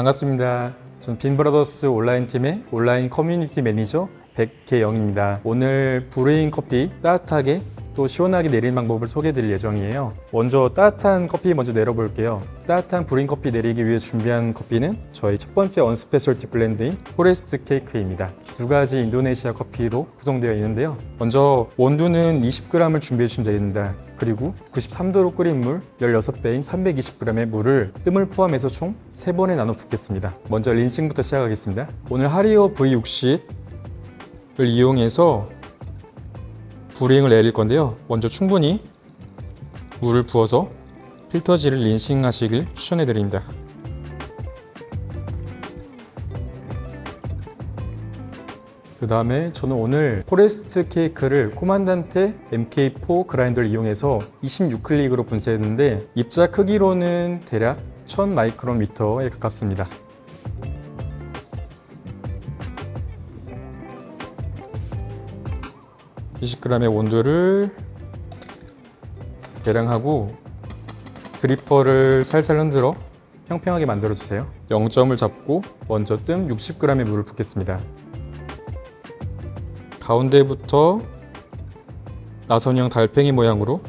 반갑습니다. 전 빈브라더스 온라인팀의 온라인 커뮤니티 매니저 백계영입니다. 오늘 브루잉 커피 따뜻하게 또 시원하게 내리는 방법을 소개해 드릴 예정이에요. 먼저 따뜻한 커피 먼저 내려볼게요. 따뜻한 브루잉 커피 내리기 위해 준비한 커피는 저희 첫 번째 언스페셜티 블렌드인 포레스트 케이크입니다. 두 가지 인도네시아 커피로 구성되어 있는데요. 먼저 원두는 20g을 준비해 주시면 되겠습니다. 그리고 93도로 끓인 물 16배인 320g의 물을 뜸을 포함해서 총 3번에 나눠 붓겠습니다. 먼저 린싱부터 시작하겠습니다. 오늘 하리오 V60을 이용해서 브루잉을 내릴 건데요. 먼저 충분히 물을 부어서 필터지를 린싱 하시길 추천해 드립니다. 그 다음에 저는 오늘 포레스트 케이크를 코만단테 MK4 그라인더를 이용해서 26클릭으로 분쇄했는데 입자 크기로는 대략 1000 마이크로미터에 가깝습니다. (20g의) 원두를 계량하고 드리퍼를 살살 흔들어 평평하게 만들어 주세요. 0점을 잡고 먼저 뜸 60g의 물을 붓겠습니다. 가운데부터 나선형 달팽이 모양으로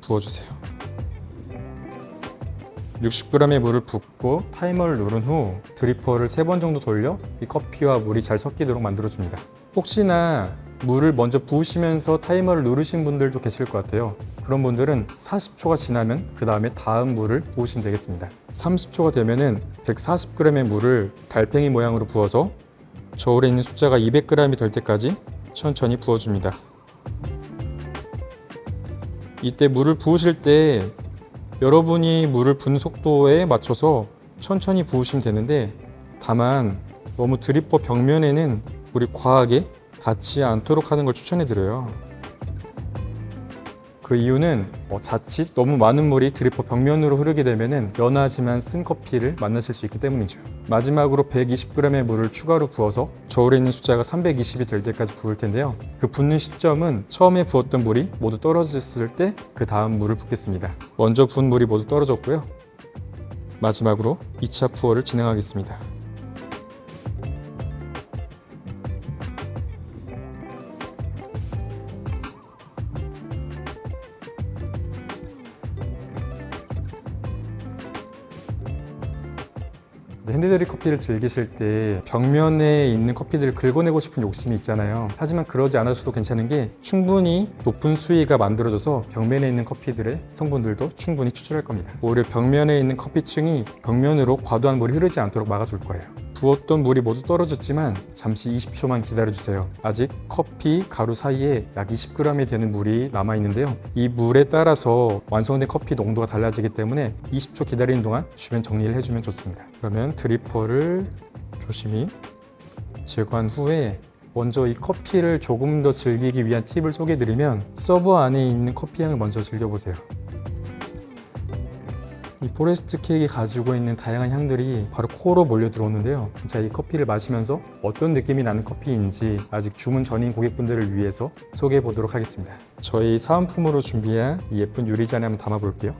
부어주세요. 60g의 물을 붓고 타이머를 누른 후 드리퍼를 3번 정도 돌려 이 커피와 물이 잘 섞이도록 만들어줍니다. 혹시나 물을 먼저 부으시면서 타이머를 누르신 분들도 계실 것 같아요. 그런 분들은 40초가 지나면 그 다음에 다음 물을 부으시면 되겠습니다. 30초가 되면은 140g의 물을 달팽이 모양으로 부어서 저울에 있는 숫자가 200g이 될 때까지 천천히 부어줍니다. 이때 물을 부으실 때 여러분이 물을 붓는 속도에 맞춰서 천천히 부으시면 되는데 다만 너무 드리퍼 벽면에는 물이 과하게 닿지 않도록 하는 걸 추천해 드려요. 그 이유는 자칫 너무 많은 물이 드리퍼 벽면으로 흐르게 되면 연하지만 쓴 커피를 만나실 수 있기 때문이죠. 마지막으로 120g의 물을 추가로 부어서 저울에 있는 숫자가 320이 될 때까지 부을 텐데요. 그 붓는 시점은 처음에 부었던 물이 모두 떨어졌을 때 그 다음 물을 붓겠습니다. 먼저 부은 물이 모두 떨어졌고요. 마지막으로 2차 푸어를 진행하겠습니다. 핸드드립 커피를 즐기실 때 벽면에 있는 커피들을 긁어내고 싶은 욕심이 있잖아요. 하지만 그러지 않으셔도 괜찮은 게 충분히 높은 수위가 만들어져서 벽면에 있는 커피들의 성분들도 충분히 추출할 겁니다. 오히려 벽면에 있는 커피층이 벽면으로 과도한 물이 흐르지 않도록 막아줄 거예요. 부었던 물이 모두 떨어졌지만 잠시 20초만 기다려주세요. 아직 커피, 가루 사이에 약 20g이 되는 물이 남아있는데요. 이 물에 따라서 완성된 커피 농도가 달라지기 때문에 20초 기다리는 동안 주변 정리를 해주면 좋습니다. 그러면 드리퍼를 조심히 제거한 후에 먼저 이 커피를 조금 더 즐기기 위한 팁을 소개해드리면 서버 안에 있는 커피 향을 먼저 즐겨보세요. 이 포레스트 케이크가 가지고 있는 다양한 향들이 바로 코로 몰려 들어오는데요. 자, 이 커피를 마시면서 어떤 느낌이 나는 커피인지 아직 주문 전인 고객분들을 위해서 소개해 보도록 하겠습니다. 저희 사은품으로 준비한 이 예쁜 유리잔에 한번 담아 볼게요.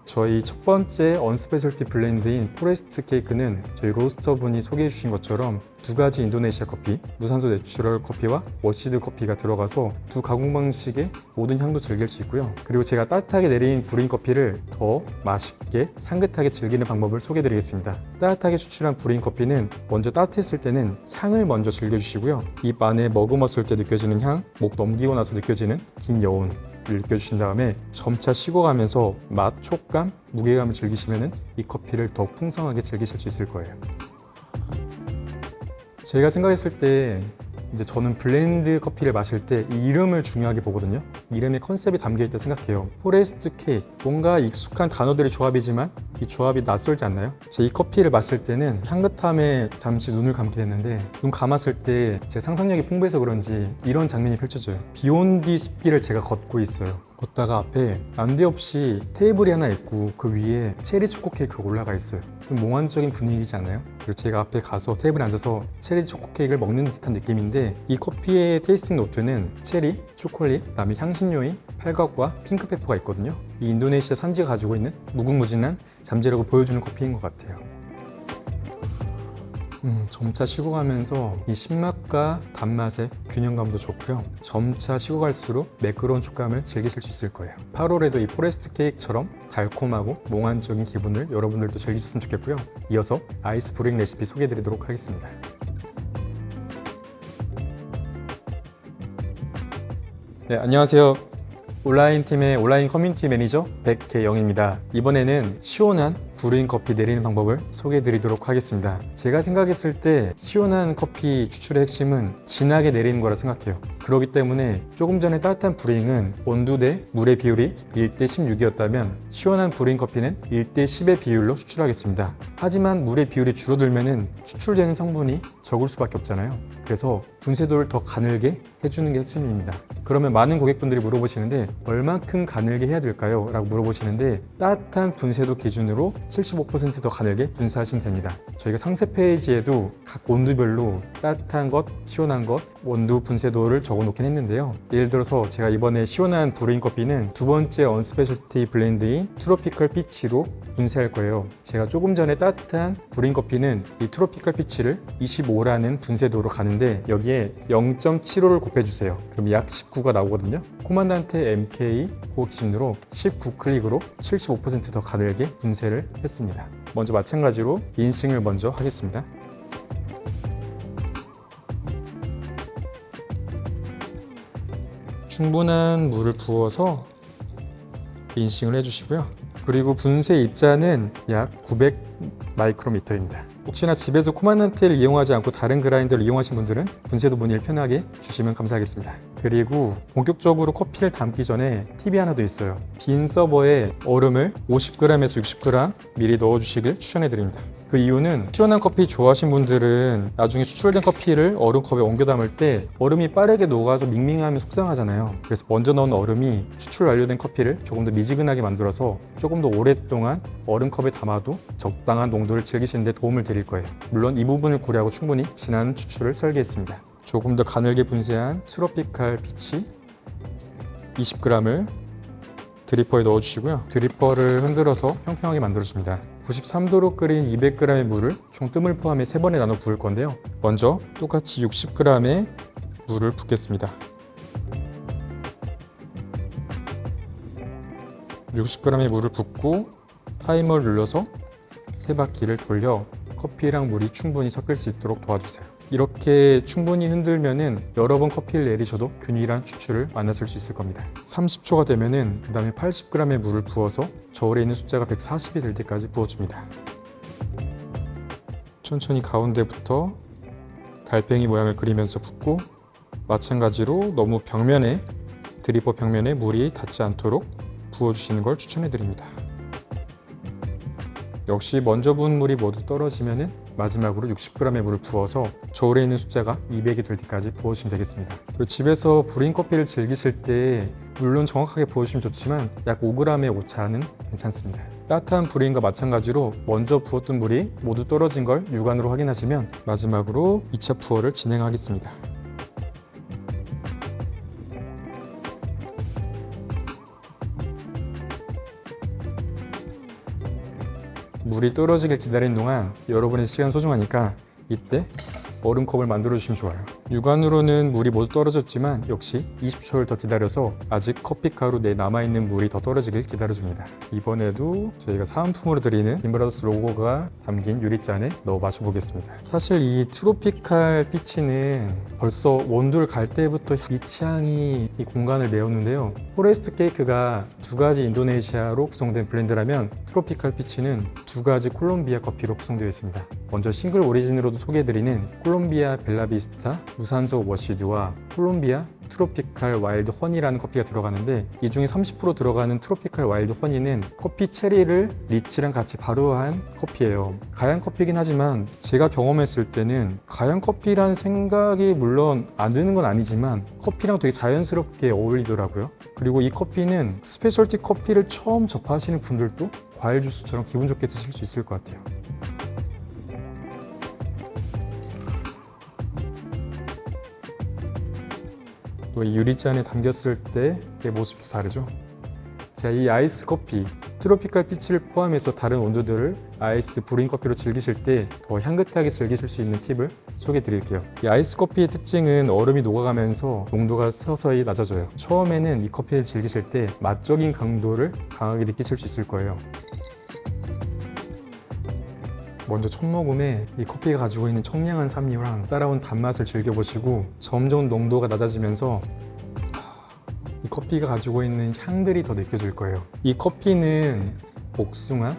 저희 첫 번째 언스페셜티 블렌드인 포레스트 케이크는 저희 로스터분이 소개해 주신 것처럼 두 가지 인도네시아 커피, 무산소 내추럴 커피와 워시드 커피가 들어가서 두 가공 방식의 모든 향도 즐길 수 있고요. 그리고 제가 따뜻하게 내린 브루잉 커피를 더 맛있게 향긋하게 즐기는 방법을 소개해 드리겠습니다. 따뜻하게 추출한 브루잉 커피는 먼저 따뜻했을 때는 향을 먼저 즐겨주시고요. 입 안에 머금었을 때 느껴지는 향, 목 넘기고 나서 느껴지는 긴 여운 느껴주신 다음에 점차 식어가면서 맛, 촉감, 무게감을 즐기시면 이 커피를 더욱 풍성하게 즐기실 수 있을 거예요. 제가 생각했을 때 이제 저는 블렌드 커피를 마실 때 이 이름을 중요하게 보거든요. 이름에 컨셉이 담겨있다 생각해요. 포레스트 케이크, 뭔가 익숙한 단어들의 조합이지만 이 조합이 낯설지 않나요? 제 이 커피를 마실 때는 향긋함에 잠시 눈을 감게 됐는데 눈 감았을 때 제 상상력이 풍부해서 그런지 이런 장면이 펼쳐져요. 비 온 뒤 숲길을 제가 걷고 있어요. 걷다가 앞에 난데없이 테이블이 하나 있고 그 위에 체리 초코 케이크가 올라가 있어요. 좀 몽환적인 분위기지 않나요? 그리고 제가 앞에 가서 테이블에 앉아서 체리 초코 케이크를 먹는 듯한 느낌인데 이 커피의 테이스팅 노트는 체리, 초콜릿, 그다음에 향신료인 팔각과 핑크페퍼가 있거든요. 이 인도네시아 산지가 가지고 있는 무궁무진한 잠재력을 보여주는 커피인 것 같아요. 점차 식어가면서 이 신맛과 단맛의 균형감도 좋고요. 점차 식어갈수록 매끄러운 촉감을 즐기실 수 있을 거예요. 8월에도 이 포레스트 케이크처럼 달콤하고 몽환적인 기분을 여러분들도 즐기셨으면 좋겠고요. 이어서 아이스 브루잉 레시피 소개해드리도록 하겠습니다. 네, 안녕하세요. 온라인 팀의 온라인 커뮤니티 매니저 백계영입니다. 이번에는 시원한 브루잉 커피 내리는 방법을 소개해 드리도록 하겠습니다. 제가 생각했을 때 시원한 커피 추출의 핵심은 진하게 내리는 거라 생각해요. 그렇기 때문에 조금 전에 따뜻한 브루잉은 온도 대 물의 비율이 1대 16이었다면 시원한 브루잉 커피는 1대 10의 비율로 추출하겠습니다. 하지만 물의 비율이 줄어들면 추출되는 성분이 적을 수밖에 없잖아요. 그래서 분쇄도를 더 가늘게 해주는 게 핵심입니다. 그러면 많은 고객분들이 물어보시는데 얼만큼 가늘게 해야 될까요? 라고 물어보시는데 따뜻한 분쇄도 기준으로 75% 더 가늘게 분쇄하시면 됩니다. 저희가 상세 페이지에도 각 온도별로 따뜻한 것, 시원한 것, 온도 분쇄도를 적어 놓긴 했는데요. 예를 들어서 제가 이번에 시원한 브루잉 커피는 두 번째 언스페셜티 블렌드인 트로피컬 피치로 분쇄할 거예요. 제가 조금 전에 따뜻한 브루잉 커피는 이 트로피컬 피치를 25라는 분쇄도로 가는데 여기에 0.75를 곱해주세요. 그럼 약 19가 나오거든요. 코만단테 MK 그 기준으로 19클릭으로 75% 더 가늘게 분쇄를 했습니다. 먼저 마찬가지로 인싱을 먼저 하겠습니다. 충분한 물을 부어서 인싱을 해주시고요. 그리고 분쇄 입자는 약 900 마이크로미터입니다. 혹시나 집에서 코만단테를 이용하지 않고 다른 그라인더를 이용하신 분들은 분쇄도 문의를 편하게 주시면 감사하겠습니다. 그리고 본격적으로 커피를 담기 전에 팁이 하나 더 있어요. 빈 서버에 얼음을 50g에서 60g 미리 넣어주시길 추천해드립니다. 그 이유는 시원한 커피 좋아하시는 분들은 나중에 추출된 커피를 얼음컵에 옮겨 담을 때 얼음이 빠르게 녹아서 밍밍하면 속상하잖아요. 그래서 먼저 넣은 얼음이 추출 완료된 커피를 조금 더 미지근하게 만들어서 조금 더 오랫동안 얼음컵에 담아도 적당한 농도를 즐기시는 데 도움을 드릴 거예요. 물론 이 부분을 고려하고 충분히 진한 추출을 설계했습니다. 조금 더 가늘게 분쇄한 트로피칼 피치 20g을 드리퍼에 넣어주시고요. 드리퍼를 흔들어서 평평하게 만들어줍니다. 93도로 끓인 200g의 물을 총 뜸을 포함해 3번에 나눠 부을 건데요. 먼저 똑같이 60g의 물을 붓겠습니다. 60g의 물을 붓고 타이머를 눌러서 3바퀴를 돌려 커피랑 물이 충분히 섞일 수 있도록 도와주세요. 이렇게 충분히 흔들면은 여러 번 커피를 내리셔도 균일한 추출을 만나실 수 있을 겁니다. 30초가 되면은 그 다음에 80g의 물을 부어서 저울에 있는 숫자가 140이 될 때까지 부어줍니다. 천천히 가운데부터 달팽이 모양을 그리면서 붓고 마찬가지로 너무 벽면에 드리퍼 벽면에 물이 닿지 않도록 부어주시는 걸 추천해 드립니다. 역시 먼저 부은 물이 모두 떨어지면은 마지막으로 60g의 물을 부어서 저울에 있는 숫자가 200이 될 때까지 부어주시면 되겠습니다. 그리고 집에서 브루잉 커피를 즐기실 때 물론 정확하게 부어주시면 좋지만 약 5g의 오차는 괜찮습니다. 따뜻한 브루잉과 마찬가지로 먼저 부었던 물이 모두 떨어진 걸 육안으로 확인하시면 마지막으로 2차 푸어를 진행하겠습니다. 물이 떨어지길 기다리는 동안 여러분의 시간 소중하니까 이때 얼음컵을 만들어 주시면 좋아요. 육안으로는 물이 모두 떨어졌지만 역시 20초를 더 기다려서 아직 커피가루 내에 남아있는 물이 더 떨어지길 기다려줍니다. 이번에도 저희가 사은품으로 드리는 빈브라더스 로고가 담긴 유리잔에 넣어 마셔보겠습니다. 사실 이 트로피칼 피치는 벌써 원두를 갈 때부터 이 취향이 이 공간을 메웠는데요. 포레스트 케이크가 2가지 인도네시아로 구성된 블렌드라면 트로피칼 피치는 2가지 콜롬비아 커피로 구성되어 있습니다. 먼저 싱글 오리진으로도 소개해드리는 콜롬비아 벨라비스타 무산소 워시드와 콜롬비아 트로피칼 와일드 허니라는 커피가 들어가는데 이 중에 30% 들어가는 트로피칼 와일드 허니는 커피 체리를 리치랑 같이 발효한 커피예요. 가양 커피긴 하지만 제가 경험했을 때는 가양 커피란 생각이 물론 안 드는 건 아니지만 커피랑 되게 자연스럽게 어울리더라고요. 그리고 이 커피는 스페셜티 커피를 처음 접하시는 분들도 과일 주스처럼 기분 좋게 드실 수 있을 것 같아요. 또 이 유리잔에 담겼을 때의 모습도 다르죠. 자, 이 아이스 커피, 트로피칼 피치를 포함해서 다른 온도들을 아이스 브루잉 커피로 즐기실 때 더 향긋하게 즐기실 수 있는 팁을 소개해 드릴게요. 이 아이스 커피의 특징은 얼음이 녹아가면서 농도가 서서히 낮아져요. 처음에는 이 커피를 즐기실 때 맛적인 강도를 강하게 느끼실 수 있을 거예요. 먼저 첫 모금에 이 커피가 가지고 있는 청량한 산미랑 따라온 단맛을 즐겨보시고 점점 농도가 낮아지면서 이 커피가 가지고 있는 향들이 더 느껴질 거예요. 이 커피는 복숭아,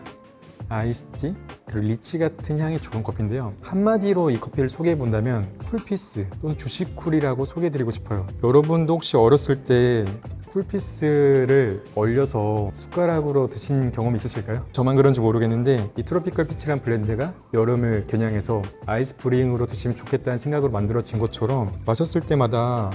아이스티, 그리고 리치 같은 향이 좋은 커피인데요. 한마디로 이 커피를 소개해 본다면 쿨피스 또는 주식쿨이라고 소개해 드리고 싶어요. 여러분도 혹시 어렸을 때 쿨피스를 얼려서 숟가락으로 드신 경험 있으실까요? 저만 그런지 모르겠는데 이 트로피컬 피치란 블렌드가 여름을 겨냥해서 아이스 브링으로 드시면 좋겠다는 생각으로 만들어진 것처럼 마셨을 때마다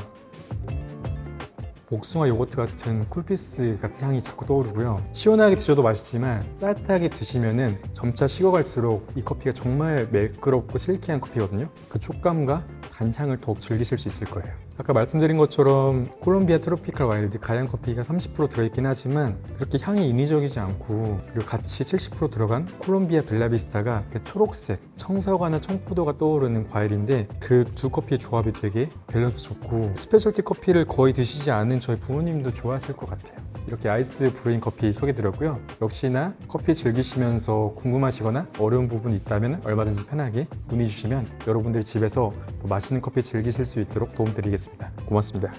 복숭아 요거트 같은 쿨피스 같은 향이 자꾸 떠오르고요. 시원하게 드셔도 맛있지만 따뜻하게 드시면은 점차 식어갈수록 이 커피가 정말 매끄럽고 실키한 커피거든요. 그 촉감과 단향을 더욱 즐기실 수 있을 거예요. 아까 말씀드린 것처럼 콜롬비아 트로피칼 와일드 가양 커피가 30% 들어있긴 하지만 그렇게 향이 인위적이지 않고, 그리고 같이 70% 들어간 콜롬비아 벨라비스타가 초록색, 청사과나 청포도가 떠오르는 과일인데 그 두 커피의 조합이 되게 밸런스 좋고 스페셜티 커피를 거의 드시지 않은 저희 부모님도 좋아하실 것 같아요. 이렇게 아이스 브루잉 커피 소개드렸고요. 역시나 커피 즐기시면서 궁금하시거나 어려운 부분이 있다면 얼마든지 편하게 문의 주시면 여러분들이 집에서 더 맛있는 커피 즐기실 수 있도록 도움드리겠습니다. 고맙습니다.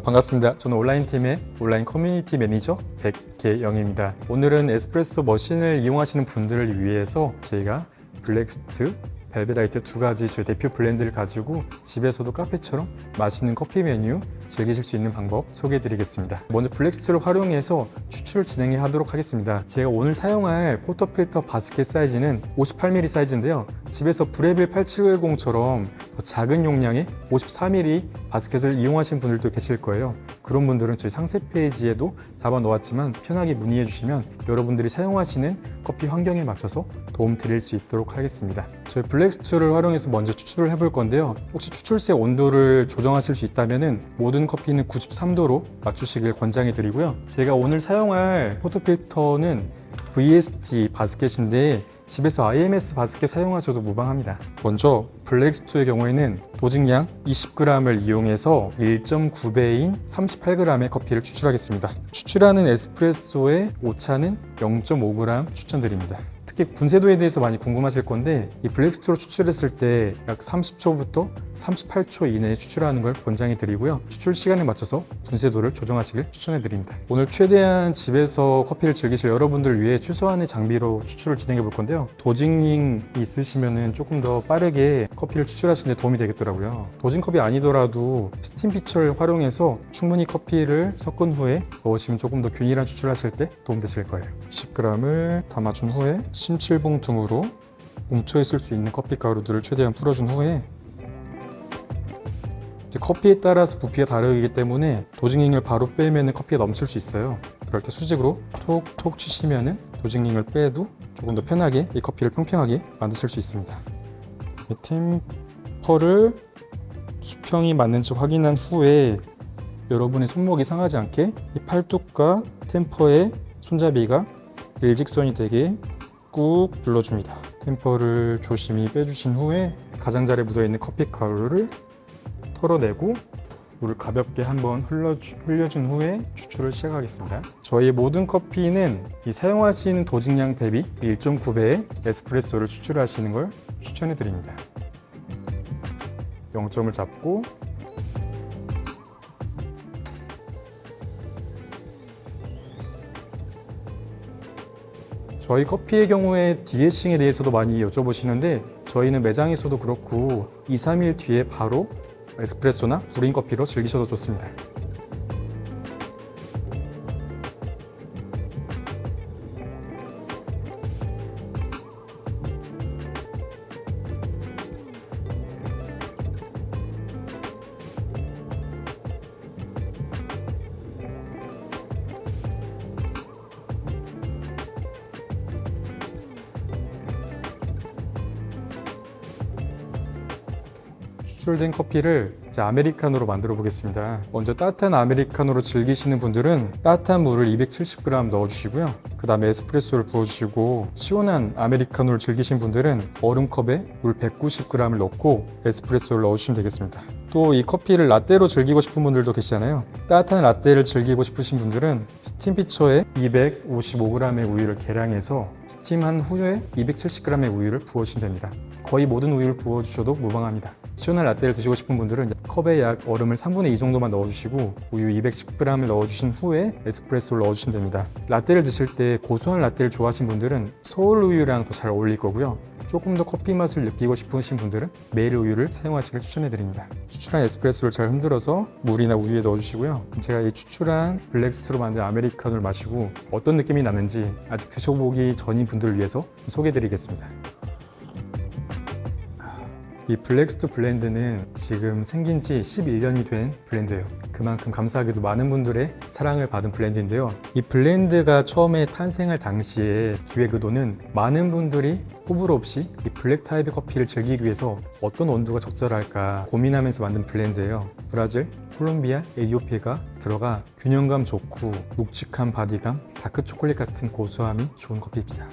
반갑습니다. 저는 온라인팀의 온라인 커뮤니티 매니저 백계영입니다. 오늘은 에스프레소 머신을 이용하시는 분들을 위해서 저희가 블랙스트, 벨베라이트 두 가지 저희 대표 블렌드를 가지고 집에서도 카페처럼 맛있는 커피 메뉴 즐기실 수 있는 방법 소개해 드리겠습니다. 먼저 블랙스트를 활용해서 추출을 진행해 하도록 하겠습니다. 제가 오늘 사용할 포터필터 바스켓 사이즈는 58mm 사이즈인데요. 집에서 브레빌 8710처럼 더 작은 용량의 54mm 바스켓을 이용하신 분들도 계실 거예요. 그런 분들은 저희 상세 페이지에도 담아 놓았지만 편하게 문의해 주시면 여러분들이 사용하시는 커피 환경에 맞춰서 도움 드릴 수 있도록 하겠습니다. 저희 블랙스트를 활용해서 먼저 추출을 해볼 건데요. 혹시 추출세 온도를 조정하실 수 있다면 모든 커피는 93도로 맞추시길 권장해 드리고요. 제가 오늘 사용할 포터필터는 VST 바스켓인데 집에서 IMS 바스켓 사용하셔도 무방합니다. 먼저 블랙스투의 경우에는 도징량 20g을 이용해서 1.9배인 38g의 커피를 추출하겠습니다. 추출하는 에스프레소의 오차는 0.5g 추천드립니다. 특히 분쇄도에 대해서 많이 궁금하실 건데 이 블랙스투로 추출했을 때 약 30초부터 38초 이내에 추출하는 걸 권장해 드리고요. 추출 시간에 맞춰서 분쇄도를 조정하시길 추천해 드립니다. 오늘 최대한 집에서 커피를 즐기실 여러분들을 위해 최소한의 장비로 추출을 진행해 볼 건데요. 도징링이 있으시면 조금 더 빠르게 커피를 추출하시는 데 도움이 되겠더라고요. 도징컵이 아니더라도 스팀 피처를 활용해서 충분히 커피를 섞은 후에 넣으시면 조금 더 균일한 추출하실 때 도움되실 거예요. 10g을 담아준 후에 심칠봉 등으로 뭉쳐있을 수 있는 커피 가루들을 최대한 풀어준 후에 이제 커피에 따라서 부피가 다르기 때문에 도징링을 바로 빼면 커피가 넘칠 수 있어요. 그럴 때 수직으로 톡톡 치시면 도징링을 빼도 조금 더 편하게 이 커피를 평평하게 만드실 수 있습니다. 템퍼를 수평이 맞는지 확인한 후에 여러분의 손목이 상하지 않게 이 팔뚝과 템퍼의 손잡이가 일직선이 되게 꾹 눌러줍니다. 템퍼를 조심히 빼주신 후에 가장자리에 묻어있는 커피 가루를 털어내고 물을 가볍게 한번 흘려준 후에 추출을 시작하겠습니다. 저희 모든 커피는 이 사용하시는 도징량 대비 1.9배의 에스프레소를 추출하시는 걸 추천해 드립니다. 0점을 잡고 저희 커피의 경우에 디에싱에 대해서도 많이 여쭤보시는데 저희는 매장에서도 그렇고 2-3일 뒤에 바로 에스프레소나 브루잉 커피로 즐기셔도 좋습니다. 추출된 커피를 이제 아메리카노로 만들어 보겠습니다. 먼저 따뜻한 아메리카노로 즐기시는 분들은 따뜻한 물을 270g 넣어주시고요. 그 다음에 에스프레소를 부어주시고, 시원한 아메리카노를 즐기신 분들은 얼음컵에 물 190g을 넣고 에스프레소를 넣어주시면 되겠습니다. 또 이 커피를 라떼로 즐기고 싶은 분들도 계시잖아요. 따뜻한 라떼를 즐기고 싶으신 분들은 스팀 피처에 255g의 우유를 계량해서 스팀한 후에 270g의 우유를 부어주시면 됩니다. 거의 모든 우유를 부어주셔도 무방합니다. 시원한 라떼를 드시고 싶은 분들은 컵에 약 얼음을 3분의 2 정도만 넣어주시고 우유 210g을 넣어주신 후에 에스프레소를 넣어주시면 됩니다. 라떼를 드실 때 고소한 라떼를 좋아하시는 분들은 서울 우유랑 더 잘 어울릴 거고요. 조금 더 커피 맛을 느끼고 싶으신 분들은 메일 우유를 사용하시길 추천해드립니다. 추출한 에스프레소를 잘 흔들어서 물이나 우유에 넣어주시고요. 제가 이 추출한 블랙스트로 만든 아메리카노를 마시고 어떤 느낌이 나는지 아직 드셔보기 전인 분들을 위해서 소개해드리겠습니다. 이 블랙스투 블렌드는 지금 생긴 지 11년이 된 블렌드예요. 그만큼 감사하게도 많은 분들의 사랑을 받은 블렌드인데요. 이 블렌드가 처음에 탄생할 당시에 기획 의도는 많은 분들이 호불호 없이 이 블랙 타입의 커피를 즐기기 위해서 어떤 온도가 적절할까 고민하면서 만든 블렌드예요. 브라질, 콜롬비아, 에티오피아가 들어가 균형감 좋고 묵직한 바디감, 다크 초콜릿 같은 고소함이 좋은 커피입니다.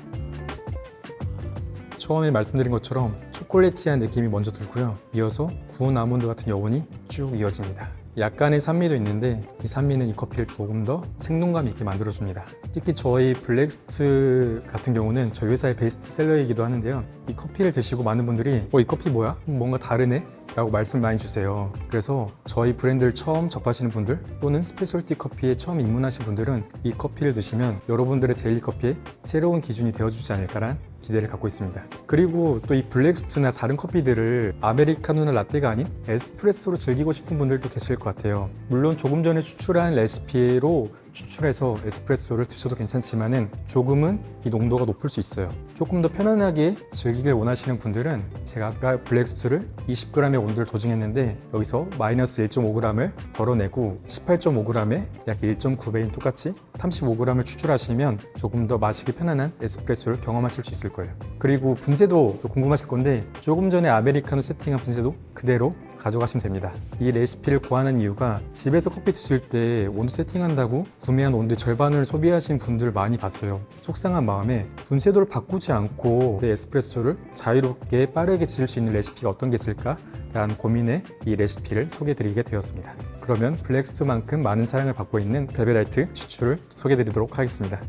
처음에 말씀드린 것처럼 초콜릿티한 느낌이 먼저 들고요. 이어서 구운 아몬드 같은 여운이 쭉 이어집니다. 약간의 산미도 있는데 이 산미는 이 커피를 조금 더 생동감 있게 만들어줍니다. 특히 저희 블랙스투 같은 경우는 저희 회사의 베스트셀러이기도 하는데요. 이 커피를 드시고 많은 분들이 이 커피 뭐야? 뭔가 다르네? 라고 말씀 많이 주세요. 그래서 저희 브랜드를 처음 접하시는 분들 또는 스페셜티 커피에 처음 입문하신 분들은 이 커피를 드시면 여러분들의 데일리 커피에 새로운 기준이 되어주지 않을까라는 기대를 갖고 있습니다. 그리고 또 이 블랙스투나 다른 커피들을 아메리카노나 라떼가 아닌 에스프레소로 즐기고 싶은 분들도 계실 것 같아요. 물론 조금 전에 추출한 레시피로 추출해서 에스프레소를 드셔도 괜찮지만은 조금은 이 농도가 높을 수 있어요. 조금 더 편안하게 즐기길 원하시는 분들은 제가 아까 블랙스투를 20g의 온도를 도징했는데 여기서 마이너스 1.5g을 덜어내고 18.5g에 약 1.9배인 똑같이 35g을 추출하시면 조금 더 마시기 편안한 에스프레소를 경험하실 수 있을 거예요. 그리고 분쇄도 또 궁금하실 건데 조금 전에 아메리카노 세팅한 분쇄도 그대로 가져가시면 됩니다. 이 레시피를 구하는 이유가 집에서 커피 드실 때 온도 세팅한다고 구매한 온도의 절반을 소비하신 분들 많이 봤어요. 속상한 마음에 분쇄도를 바꾸지 않고 내 에스프레소를 자유롭게 빠르게 드실 수 있는 레시피가 어떤 게 있을까? 라는 고민에 이 레시피를 소개해드리게 되었습니다. 그러면 블랙스투만큼 많은 사랑을 받고 있는 벨벳라이트 추출을 소개해드리도록 하겠습니다.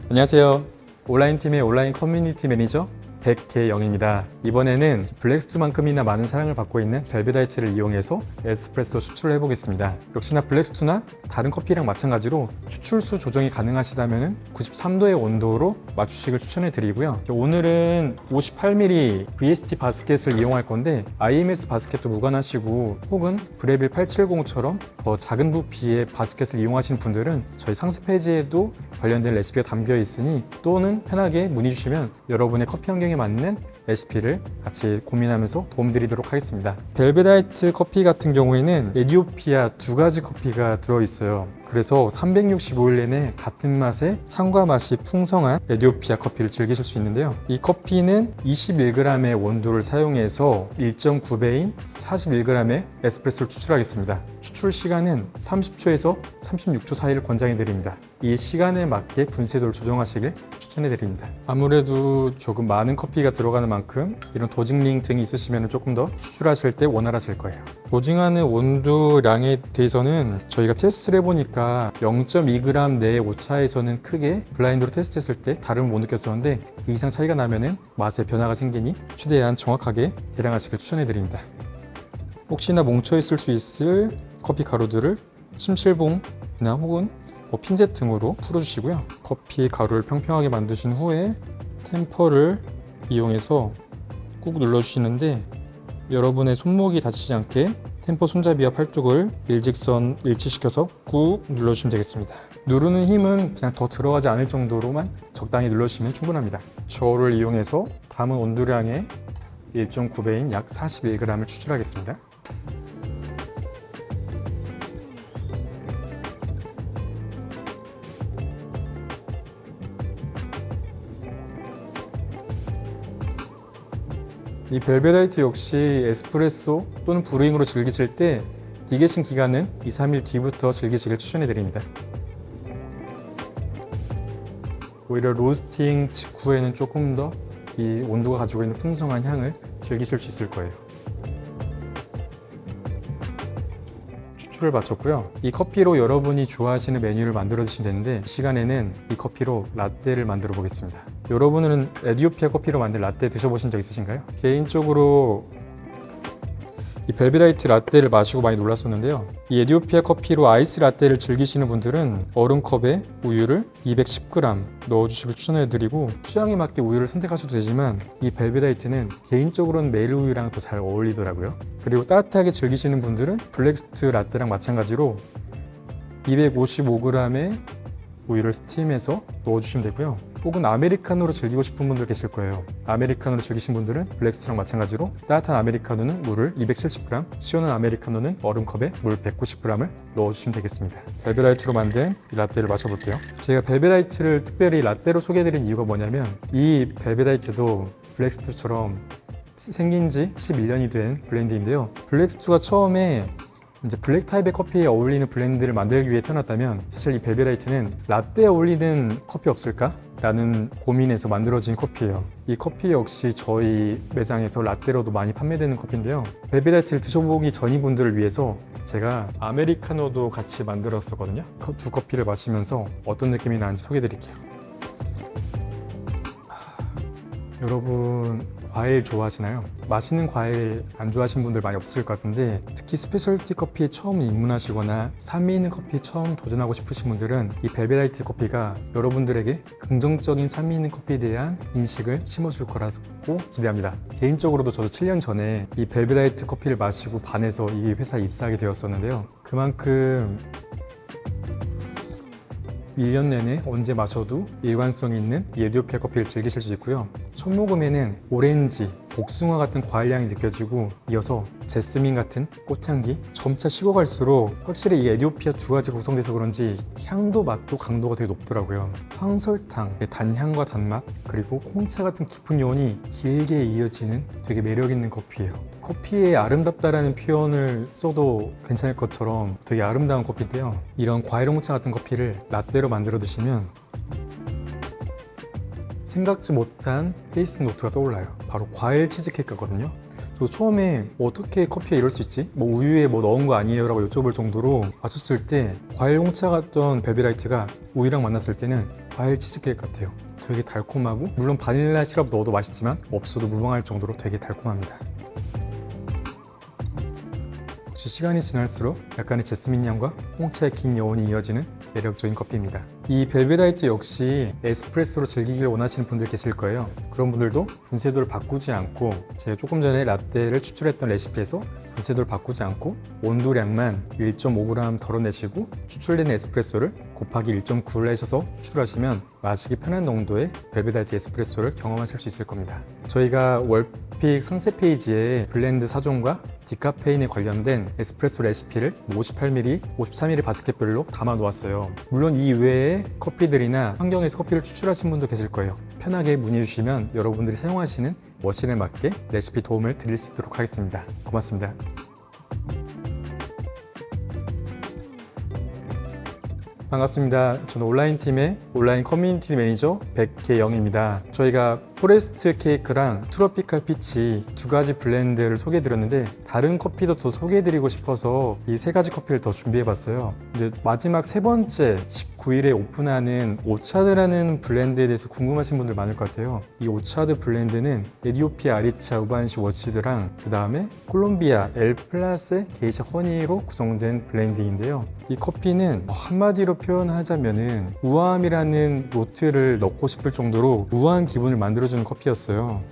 안녕하세요. 온라인팀의 온라인 커뮤니티 매니저 백계영입니다. 이번에는 블랙스투만큼이나 많은 사랑을 받고 있는 벨벳라이트를 이용해서 에스프레소 추출을 해보겠습니다. 역시나 블랙스투나 다른 커피랑 마찬가지로 추출수 조정이 가능하시다면 93도의 온도로 맞추시길 추천해 드리고요. 오늘은 58mm VST 바스켓을 이용할 건데 IMS 바스켓도 무관하시고 혹은 브레빌 870처럼 더 작은 부피의 바스켓을 이용하시는 분들은 저희 상세 페이지에도 관련된 레시피가 담겨 있으니 또는 편하게 문의 주시면 여러분의 커피 환경에 맞는 레시피를 같이 고민하면서 도움드리도록 하겠습니다. 벨벳라이트 커피 같은 경우에는 에티오피아 2가지 커피가 들어있어요. 그래서 365일 내내 같은 맛의 향과 맛이 풍성한 에티오피아 커피를 즐기실 수 있는데요. 이 커피는 21g의 원두를 사용해서 1.9배인 41g의 에스프레소를 추출하겠습니다. 추출 시간은 30초에서 36초 사이를 권장해 드립니다. 이 시간에 맞게 분쇄도를 조정하시길 추천해 드립니다. 아무래도 조금 많은 커피가 들어가는 만큼 이런 도징링 등이 있으시면 조금 더 추출하실 때 원활하실 거예요. 도징하는 온도량에 대해서는 저희가 테스트를 해보니까 0.2g 내의 오차에서는 크게 블라인드로 테스트했을 때 다름을 못 느꼈었는데 그 이상 차이가 나면은 맛에 변화가 생기니 최대한 정확하게 계량하시길 추천해 드립니다. 혹시나 뭉쳐 있을 수 있을 커피 가루들을 침실봉이나 혹은 핀셋 등으로 풀어주시고요. 커피 가루를 평평하게 만드신 후에 템퍼를 이용해서 꾹 눌러주시는데 여러분의 손목이 다치지 않게 템퍼 손잡이와 팔뚝을 일직선 일치시켜서 꾹 눌러주시면 되겠습니다. 누르는 힘은 그냥 더 들어가지 않을 정도로만 적당히 눌러주시면 충분합니다. 저울을 이용해서 담은 온도량의 1.9배인 약 41g을 추출하겠습니다. 이 벨베라이트 역시 에스프레소 또는 브루잉으로 즐기실 때 디게싱 기간은 2-3일 뒤부터 즐기시길 추천해드립니다. 오히려 로스팅 직후에는 조금 더 이 온도가 가지고 있는 풍성한 향을 즐기실 수 있을 거예요. 추출을 마쳤고요. 이 커피로 여러분이 좋아하시는 메뉴를 만들어 드시면 되는데, 이 시간에는 이 커피로 라떼를 만들어 보겠습니다. 여러분은 에티오피아 커피로 만든 라떼 드셔보신 적 있으신가요? 개인적으로 이 벨베라이트 라떼를 마시고 많이 놀랐었는데요. 이 에티오피아 커피로 아이스 라떼를 즐기시는 분들은 얼음컵에 우유를 210g 넣어주시길 추천해드리고, 취향에 맞게 우유를 선택하셔도 되지만 이 벨베라이트는 개인적으로는 메일 우유랑 더 잘 어울리더라고요. 그리고 따뜻하게 즐기시는 분들은 블랙스트 라떼랑 마찬가지로 255g의 우유를 스팀해서 넣어주시면 되고요. 혹은 아메리카노로 즐기고 싶은 분들 계실 거예요. 아메리카노로 즐기신 분들은 블랙스트랑 마찬가지로 따뜻한 아메리카노는 물을 270g, 시원한 아메리카노는 얼음컵에 물 190g을 넣어주시면 되겠습니다. 벨베라이트로 만든 이 라떼를 마셔볼게요. 제가 벨베라이트를 특별히 라떼로 소개해드린 이유가 뭐냐면, 이 벨베라이트도 블랙스트처럼 생긴 지 11년이 된 블렌드인데요. 블랙스트가 처음에 이제 블랙 타입의 커피에 어울리는 블렌드를 만들기 위해 태어났다면, 사실 이 벨베라이트는 라떼에 어울리는 커피 없을까? 라는 고민에서 만들어진 커피예요. 이 커피 역시 저희 매장에서 라떼로도 많이 판매되는 커피인데요. 벨베라이트를 드셔보기 전인 분들을 위해서 제가 아메리카노도 같이 만들었었거든요. 두 커피를 마시면서 어떤 느낌이 나는지 소개해 드릴게요. 여러분, 과일 좋아하시나요? 맛있는 과일 안 좋아하시는 분들 많이 없을 것 같은데, 특히 스페셜티 커피에 처음 입문하시거나 산미 있는 커피에 처음 도전하고 싶으신 분들은 이 벨베라이트 커피가 여러분들에게 긍정적인 산미 있는 커피에 대한 인식을 심어줄 거라고 기대합니다. 개인적으로도 저도 7년 전에 이 벨베라이트 커피를 마시고 반해서 이 회사에 입사하게 되었었는데요. 그만큼 1년 내내 언제 마셔도 일관성 있는 이 에티오피아 커피를 즐기실 수 있고요. 첫 모금에는 오렌지, 복숭아 같은 과일향이 느껴지고, 이어서 제스민 같은 꽃향기, 점차 식어갈수록 확실히 이 에티오피아 두 가지 구성돼서 그런지 향도 맛도 강도가 되게 높더라고요. 황설탕, 단향과 단맛, 그리고 홍차 같은 깊은 요온이 길게 이어지는 되게 매력있는 커피예요. 커피에 아름답다라는 표현을 써도 괜찮을 것처럼 되게 아름다운 커피인데요. 이런 과일 홍차 같은 커피를 라떼로 만들어 드시면 생각지 못한 테이스트 노트가 떠올라요. 바로 과일 치즈케이크거든요. 저 처음에 어떻게 커피에 이럴 수 있지? 뭐 우유에 뭐 넣은 거 아니에요? 라고 여쭤볼 정도로 마셨을 때 과일 홍차 같던 벨베라이트가 우유랑 만났을 때는 과일 치즈케이크 같아요. 되게 달콤하고, 물론 바닐라 시럽 넣어도 맛있지만 없어도 무방할 정도로 되게 달콤합니다. 역시 시간이 지날수록 약간의 제스민 향과 홍차의 긴 여운이 이어지는 매력적인 커피입니다. 이 벨베라이트 역시 에스프레소로 즐기기를 원하시는 분들 계실 거예요. 그런 분들도 분쇄도를 바꾸지 않고, 제가 조금 전에 라떼를 추출했던 레시피에서 분쇄도를 바꾸지 않고 온도량만 1.5g 덜어내시고 추출된 에스프레소를 곱하기 1.9를 하셔서 추출하시면 마시기 편한 농도의 벨베라이트 에스프레소를 경험하실 수 있을 겁니다. 저희가 월픽 상세 페이지에 블렌드 사종과 디카페인에 관련된 에스프레소 레시피를 58ml, 53ml 바스켓별로 담아 놓았어요. 물론 이 외에 커피들이나 환경에서 커피를 추출하신 분도 계실 거예요. 편하게 문의해 주시면 여러분들이 사용하시는 머신에 맞게 레시피 도움을 드릴 수 있도록 하겠습니다. 고맙습니다. 반갑습니다. 저는 온라인팀의 온라인 커뮤니티 매니저 백계영입니다. 저희가 포레스트 케이크랑 트로피칼 피치 두 가지 블렌드를 소개해드렸는데, 다른 커피도 더 소개해드리고 싶어서 이 세 가지 커피를 더 준비해봤어요. 이제 마지막 세 번째 19일에 오픈하는 오차드라는 블렌드에 대해서 궁금하신 분들 많을 것 같아요. 이 오차드 블렌드는 에티오피아 아리차 우반시 워치드랑 그 다음에 콜롬비아 엘플라세 게이샤 허니로 구성된 블렌드인데요. 이 커피는 한마디로 표현하자면은 우아함이라는 노트를 넣고 싶을 정도로 우아한 기분을 만들어주는 커피였어요.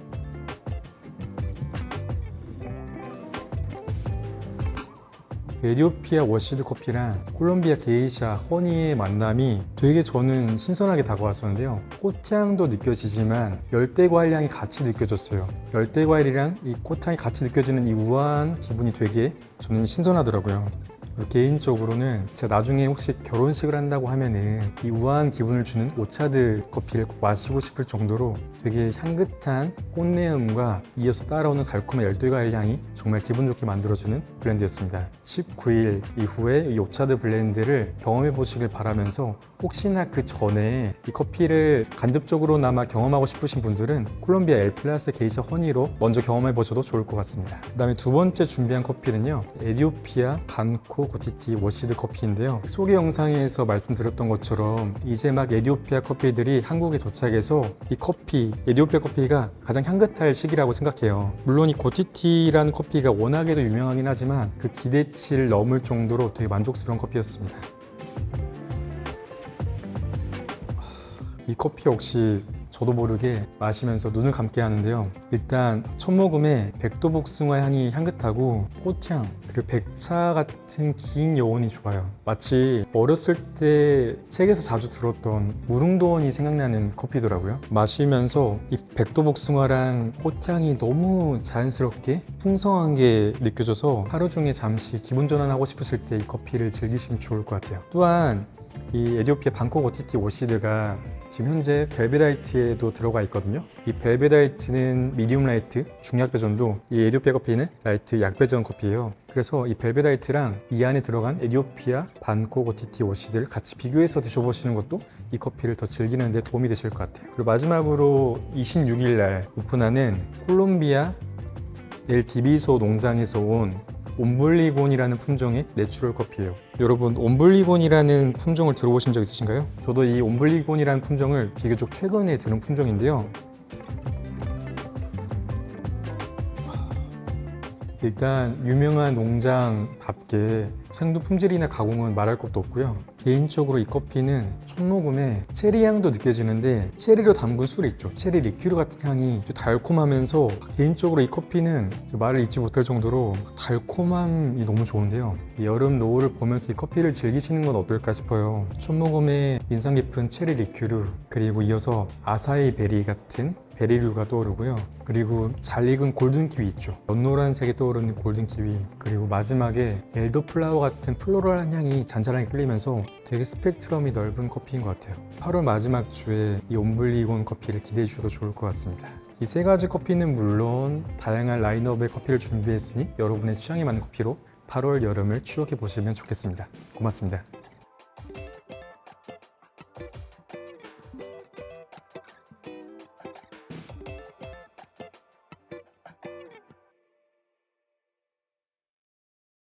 에티오피아 워시드 커피랑 콜롬비아 게이샤 허니의 만남이 되게 저는 신선하게 다가왔었는데요. 꽃향도 느껴지지만 열대과일향이 같이 느껴졌어요. 열대과일이랑 이 꽃향이 같이 느껴지는 이 우아한 기분이 되게 저는 신선하더라고요. 그리고 개인적으로는 제가 나중에 혹시 결혼식을 한다고 하면은 이 우아한 기분을 주는 오차드 커피를 꼭 마시고 싶을 정도로 되게 향긋한 꽃내음과 이어서 따라오는 달콤한 열대과일 향이 정말 기분 좋게 만들어주는 블렌드였습니다. 19일 이후에 이 오차드 블렌드를 경험해 보시길 바라면서 혹시나 그 전에 이 커피를 간접적으로나마 경험하고 싶으신 분들은 콜롬비아 엘플라스 게이샤 허니로 먼저 경험해 보셔도 좋을 것 같습니다. 그 다음에 두 번째 준비한 커피는요, 에디오피아 반코 고티티 워시드 커피인데요. 소개 영상에서 말씀드렸던 것처럼 이제 막 에디오피아 커피들이 한국에 도착해서 이 커피, 에디오피아 커피가 가장 향긋할 시기라고 생각해요. 물론 이 고티티라는 커피가 워낙에도 유명하긴 하지만 그 기대치를 넘을 정도로 되게 만족스러운 커피였습니다. 이 커피 역시 저도 모르게 마시면서 눈을 감게 하는데요. 일단 첫 모금에 백도복숭아 향이 향긋하고 꽃향, 그리고 백차 같은 긴 여운이 좋아요. 마치 어렸을 때 책에서 자주 들었던 무릉도원이 생각나는 커피더라고요. 마시면서 이 백도복숭아랑 꽃향이 너무 자연스럽게 풍성한 게 느껴져서 하루 중에 잠시 기분 전환하고 싶으실 때 이 커피를 즐기시면 좋을 것 같아요. 또한 이 에디오피아 방콕 오티티 워시드가 지금 현재 벨베다이트에도 들어가 있거든요. 이 벨베다이트는 미디움 라이트 중약 버전도, 이 에디오피아 커피는 라이트 약 버전 커피예요. 그래서 이 벨베다이트랑 이 안에 들어간 에디오피아 반콕 오티티 워시드를 같이 비교해서 드셔보시는 것도 이 커피를 더 즐기는 데 도움이 되실 것 같아요. 그리고 마지막으로 26일 날 오픈하는 콜롬비아 엘 디비소 농장에서 온 옴블리곤이라는 품종의 내추럴 커피예요. 여러분, 옴블리곤이라는 품종을 들어보신 적 있으신가요? 저도 이 옴블리곤이라는 품종을 비교적 최근에 들은 품종인데요. 일단 유명한 농장답게 생두 품질이나 가공은 말할 것도 없고요. 개인적으로 이 커피는 첫 녹음에 체리 향도 느껴지는데 체리로 담근 술 있죠. 체리 리큐르 같은 향이 달콤하면서 개인적으로 이 커피는 말을 잊지 못할 정도로 달콤함이 너무 좋은데요. 여름 노을을 보면서 이 커피를 즐기시는 건 어떨까 싶어요. 첫 녹음에 인상 깊은 체리 리큐르, 그리고 이어서 아사히 베리 같은 베리류가 떠오르고요. 그리고 잘 익은 골든키위 있죠. 연노란색이 떠오르는 골든키위, 그리고 마지막에 엘더플라워 같은 플로럴한 향이 잔잔하게 끌리면서 되게 스펙트럼이 넓은 커피인 것 같아요. 8월 마지막 주에 이 옴블리곤 커피를 기대해 주셔도 좋을 것 같습니다. 이 세 가지 커피는 물론 다양한 라인업의 커피를 준비했으니 여러분의 취향에 맞는 커피로 8월 여름을 추억해 보시면 좋겠습니다. 고맙습니다.